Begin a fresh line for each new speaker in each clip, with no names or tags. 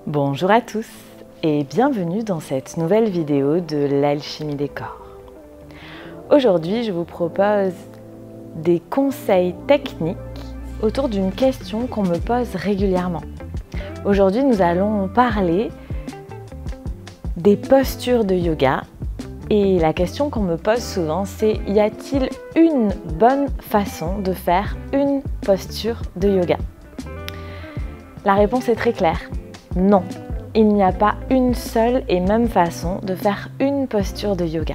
Bonjour à tous et bienvenue dans cette nouvelle vidéo de l'alchimie des corps. Aujourd'hui, je vous propose des conseils techniques autour d'une question qu'on me pose régulièrement. Aujourd'hui, nous allons parler des postures de yoga et la question qu'on me pose souvent, c'est: y a-t-il une bonne façon de faire une posture de yoga? La réponse est très claire. Non, il n'y a pas une seule et même façon de faire une posture de yoga.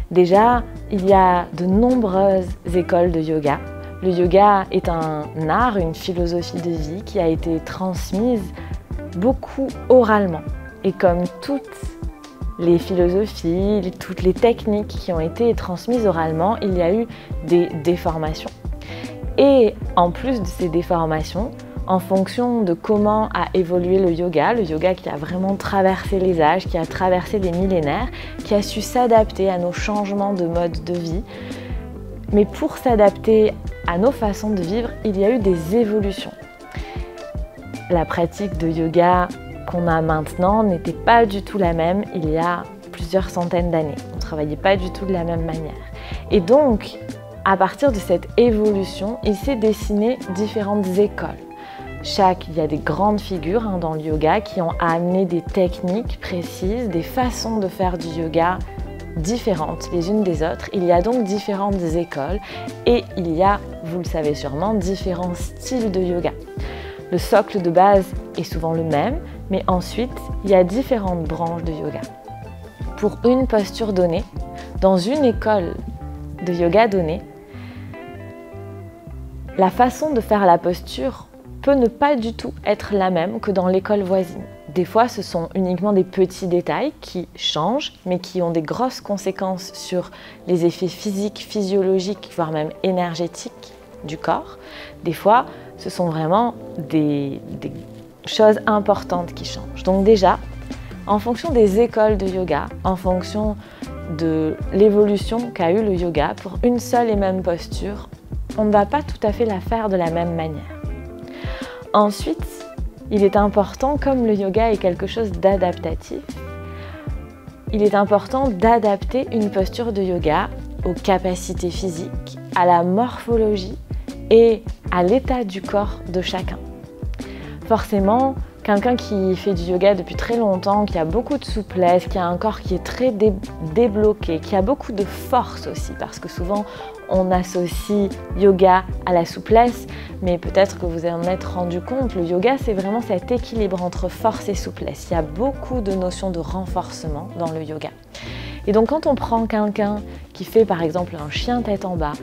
Déjà, il y a de nombreuses écoles de yoga. Le yoga est un art, une philosophie de vie qui a été transmise beaucoup oralement. Et comme toutes les philosophies, toutes les techniques qui ont été transmises oralement, il y a eu des déformations. Et en plus de ces déformations, en fonction de comment a évolué le yoga qui a vraiment traversé les âges, qui a traversé les millénaires, qui a su s'adapter à nos changements de mode de vie. Mais pour s'adapter à nos façons de vivre, il y a eu des évolutions. La pratique de yoga qu'on a maintenant n'était pas du tout la même il y a plusieurs centaines d'années. On ne travaillait pas du tout de la même manière. Et donc, à partir de cette évolution, il s'est dessiné différentes écoles. Il y a des grandes figures dans le yoga qui ont amené des techniques précises, des façons de faire du yoga différentes les unes des autres. Il y a donc différentes écoles et il y a, vous le savez sûrement, différents styles de yoga. Le socle de base est souvent le même, mais ensuite, il y a différentes branches de yoga. Pour une posture donnée, dans une école de yoga donnée, la façon de faire la posture peut ne pas du tout être la même que dans l'école voisine. Des fois, ce sont uniquement des petits détails qui changent, mais qui ont des grosses conséquences sur les effets physiques, physiologiques, voire même énergétiques du corps. Des fois, ce sont vraiment des choses importantes qui changent. Donc déjà, en fonction des écoles de yoga, en fonction de l'évolution qu'a eu le yoga, pour une seule et même posture, on ne va pas tout à fait la faire de la même manière. Ensuite, il est important, comme le yoga est quelque chose d'adaptatif, il est important d'adapter une posture de yoga aux capacités physiques, à la morphologie et à l'état du corps de chacun. Forcément, quelqu'un qui fait du yoga depuis très longtemps, qui a beaucoup de souplesse, qui a un corps qui est très débloqué, qui a beaucoup de force aussi, parce que souvent on associe yoga à la souplesse, mais peut-être que vous en êtes rendu compte, le yoga c'est vraiment cet équilibre entre force et souplesse. Il y a beaucoup de notions de renforcement dans le yoga. Et donc quand on prend quelqu'un qui fait par exemple un chien tête en bas,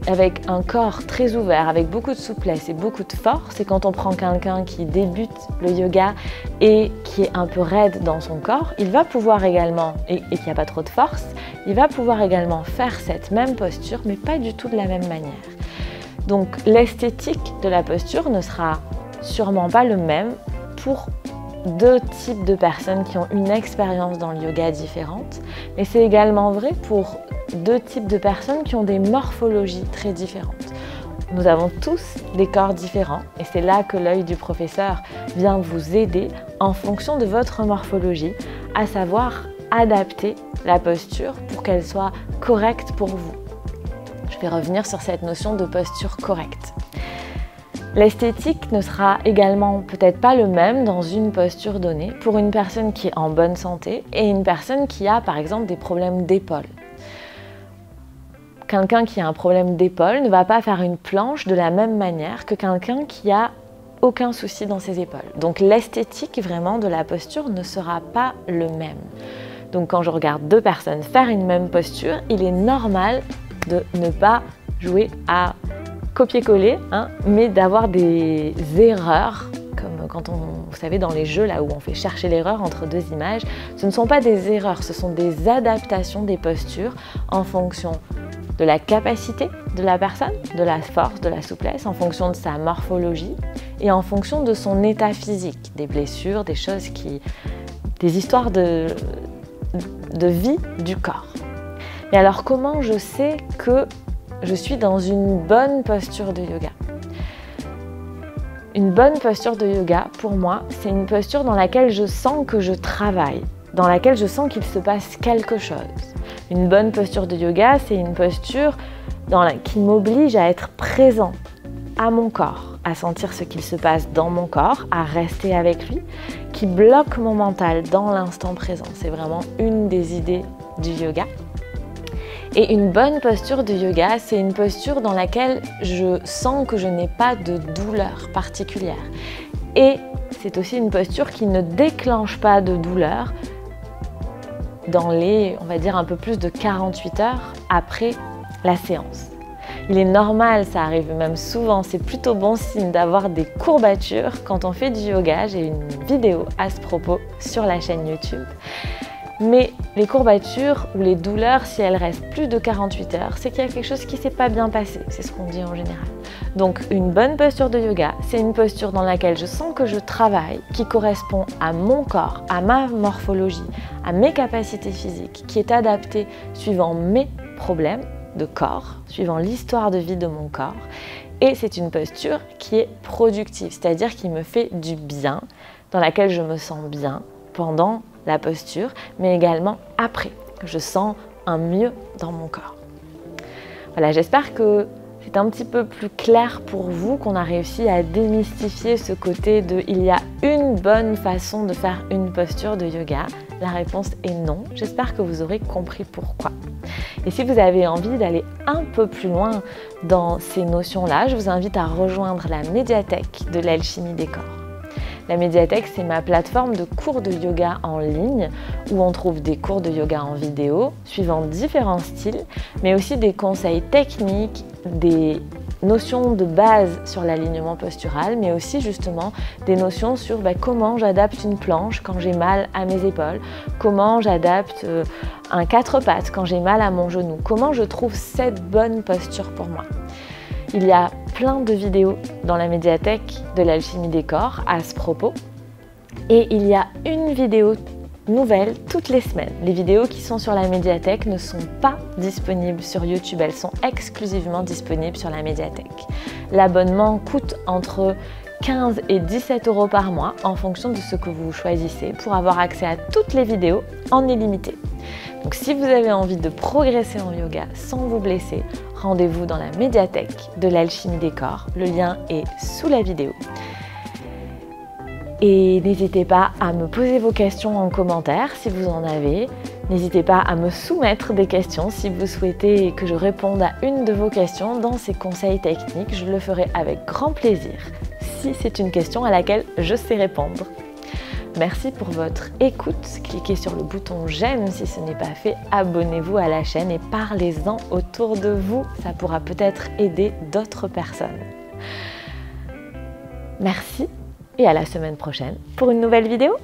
avec un corps très ouvert, avec beaucoup de souplesse et beaucoup de force, et quand on prend quelqu'un qui débute le yoga et qui est un peu raide dans son corps, il va pouvoir également, et qui n'a pas trop de force, il va pouvoir également faire cette même posture, mais pas du tout de la même manière. Donc l'esthétique de la posture ne sera sûrement pas le même pour deux types de personnes qui ont une expérience dans le yoga différente, mais c'est également vrai pour deux types de personnes qui ont des morphologies très différentes. Nous avons tous des corps différents et c'est là que l'œil du professeur vient vous aider en fonction de votre morphologie, à savoir adapter la posture pour qu'elle soit correcte pour vous. Je vais revenir sur cette notion de posture correcte. L'esthétique ne sera également peut-être pas le même dans une posture donnée pour une personne qui est en bonne santé et une personne qui a par exemple des problèmes d'épaule. Quelqu'un qui a un problème d'épaule ne va pas faire une planche de la même manière que quelqu'un qui a aucun souci dans ses épaules. Donc l'esthétique vraiment de la posture ne sera pas le même. Donc quand je regarde deux personnes faire une même posture, il est normal de ne pas jouer à copier-coller, mais d'avoir des erreurs, comme quand vous savez dans les jeux là où on fait chercher l'erreur entre deux images. Ce ne sont pas des erreurs, ce sont des adaptations des postures en fonction de la capacité de la personne, de la force, de la souplesse, en fonction de sa morphologie et en fonction de son état physique, des blessures, des choses des histoires de vie du corps. Et alors comment je sais que je suis dans une bonne posture de yoga? Une bonne posture de yoga, pour moi, c'est une posture dans laquelle je sens que je travaille, dans laquelle je sens qu'il se passe quelque chose. Une bonne posture de yoga, c'est une posture qui m'oblige à être présent à mon corps, à sentir ce qu'il se passe dans mon corps, à rester avec lui, qui bloque mon mental dans l'instant présent. C'est vraiment une des idées du yoga. Et une bonne posture de yoga, c'est une posture dans laquelle je sens que je n'ai pas de douleur particulière. Et c'est aussi une posture qui ne déclenche pas de douleur dans les, on va dire, un peu plus de 48 heures après la séance. Il est normal, ça arrive même souvent, c'est plutôt bon signe d'avoir des courbatures quand on fait du yoga. J'ai une vidéo à ce propos sur la chaîne YouTube. Mais les courbatures ou les douleurs, si elles restent plus de 48 heures, c'est qu'il y a quelque chose qui ne s'est pas bien passé. C'est ce qu'on dit en général. Donc une bonne posture de yoga, c'est une posture dans laquelle je sens que je travaille, qui correspond à mon corps, à ma morphologie, à mes capacités physiques, qui est adaptée suivant mes problèmes de corps, suivant l'histoire de vie de mon corps. Et c'est une posture qui est productive, c'est-à-dire qui me fait du bien, dans laquelle je me sens bien pendant la posture, mais également après, que je sens un mieux dans mon corps. Voilà, j'espère que c'est un petit peu plus clair pour vous, qu'on a réussi à démystifier ce côté de il y a une bonne façon de faire une posture de yoga. La réponse est non. J'espère que vous aurez compris pourquoi. Et si vous avez envie d'aller un peu plus loin dans ces notions-là, je vous invite à rejoindre la médiathèque de l'Alchimie des corps. La médiathèque, c'est ma plateforme de cours de yoga en ligne où on trouve des cours de yoga en vidéo suivant différents styles, mais aussi des conseils techniques, des notions de base sur l'alignement postural, mais aussi justement des notions sur comment j'adapte une planche quand j'ai mal à mes épaules, comment j'adapte un 4 pattes quand j'ai mal à mon genou, comment je trouve cette bonne posture pour moi. Il y a plein de vidéos dans la médiathèque de l'Alchimie des corps à ce propos. Et il y a une vidéo nouvelle toutes les semaines. Les vidéos qui sont sur la médiathèque ne sont pas disponibles sur YouTube, elles sont exclusivement disponibles sur la médiathèque. L'abonnement coûte entre 15 et 17 € par mois en fonction de ce que vous choisissez pour avoir accès à toutes les vidéos en illimité. Donc si vous avez envie de progresser en yoga sans vous blesser, rendez-vous dans la médiathèque de l'Alchimie des corps. Le lien est sous la vidéo. Et n'hésitez pas à me poser vos questions en commentaire si vous en avez. N'hésitez pas à me soumettre des questions si vous souhaitez que je réponde à une de vos questions dans ces conseils techniques. Je le ferai avec grand plaisir si c'est une question à laquelle je sais répondre. Merci pour votre écoute. Cliquez sur le bouton j'aime si ce n'est pas fait. Abonnez-vous à la chaîne et parlez-en autour de vous. Ça pourra peut-être aider d'autres personnes. Merci et à la semaine prochaine pour une nouvelle vidéo.